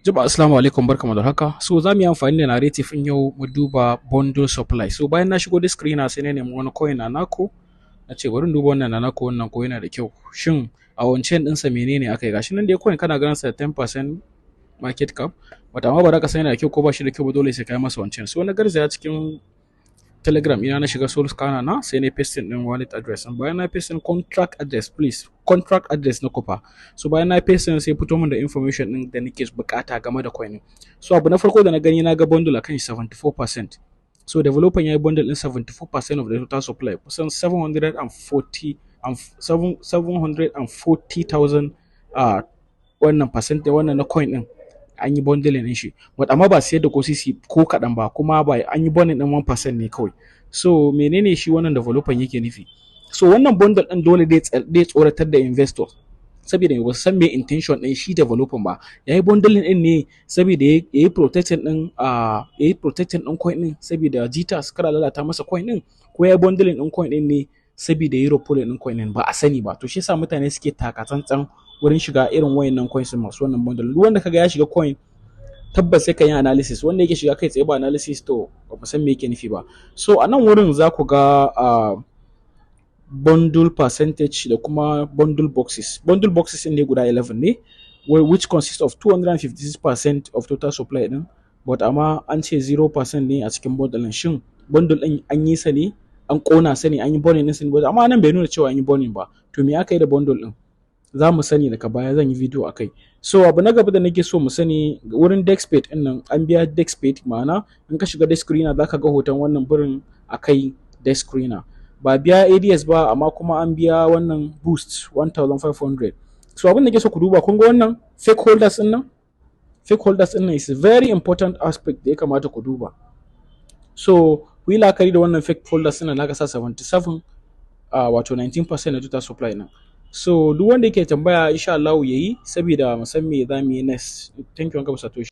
Jama'a assalamu alaikum barkamu da haka. So za mu yi amfani da narrative in yau mu duba bundle supply. So bayan na shigo da screener sai na nemi wani coin na nako. Na ce bari in duba wannan na nako wannan coin yana da kyau. Shin a wancan ɗinsa menene aka yi? Gashi nan dai coin kana ganin sa 10% market cap. But amma ba za ka san yana da kyau ko ba shi da kyau ba, dole sai kai masa wancan. So na garzaya cikin Telegram ina na shiga source scanner na sai na paste din wallet address. Bayan na paste contract address, please contract address na kufa. So bayan na paste sai fito min da information din da nake bukata game da coin. So abu na farko da na gani na ga bundle akan 74%. So developer yayi bundle din 74% of the total supply, kusan 740,000 wannan percent wannan na coin din an yi bundling din shi, but amma ba sayar da ko sisi ko kaɗan ba, kuma ba an yi bundling din 1% ne kawai. So menene shi wannan developer yake nufi? So wannan bundle din dole dai tsoratar da investor, saboda ba san me intention din shi developer ba. Yayi bundling din ne saboda yayi protecting din coin din saboda jitters kada lalata masa coin din, ko yayi bundling din coin din ne saboda yayi reporting din coin din, ba a sani ba. To shi yasa mutane suke taka-tsantsan wurin shiga irin wayannan coins masu wannan bundle. Duk wanda kaga ya shiga coin tabbas sai ka yi analysis, wanda yake shiga kai tsaye ba analysis to ba san me yake nufi ba. So a nan wurin za ku ga bundle percentage da kuma bundle boxes. Bundle boxes ne guda 11 ne, which consists of 256% of total supply din, but amma an ce 0% ne a cikin bundle din. Shin bundle din an yi sa ne, an kona sa ne, an yi burning din sa ne, amma nan bai nuna cewa an yi burning ba. To me aka yi da bundle din? Za mu sani daga baya, zan yi video akai. So abu na gaba da nake so mu sani, wurin dexpate din nan an biya dexpate, ma'ana in ka shiga desk screener zaka ga hoton wannan birin akai desk screener. Ba biya ADS ba, amma kuma an biya wannan boost 1500. So abin da nake so ku duba, kun ga wannan fake holders din nan? Fake holders din nan is a very important aspect da ya kamata ku duba. So ku yi la'akari da wannan fake holders din nan, naka sa 77 wato 19% na total supply nan. So duk wanda yake tambaya insha Allah yayi, saboda mu san me za mu yi next. Thank you.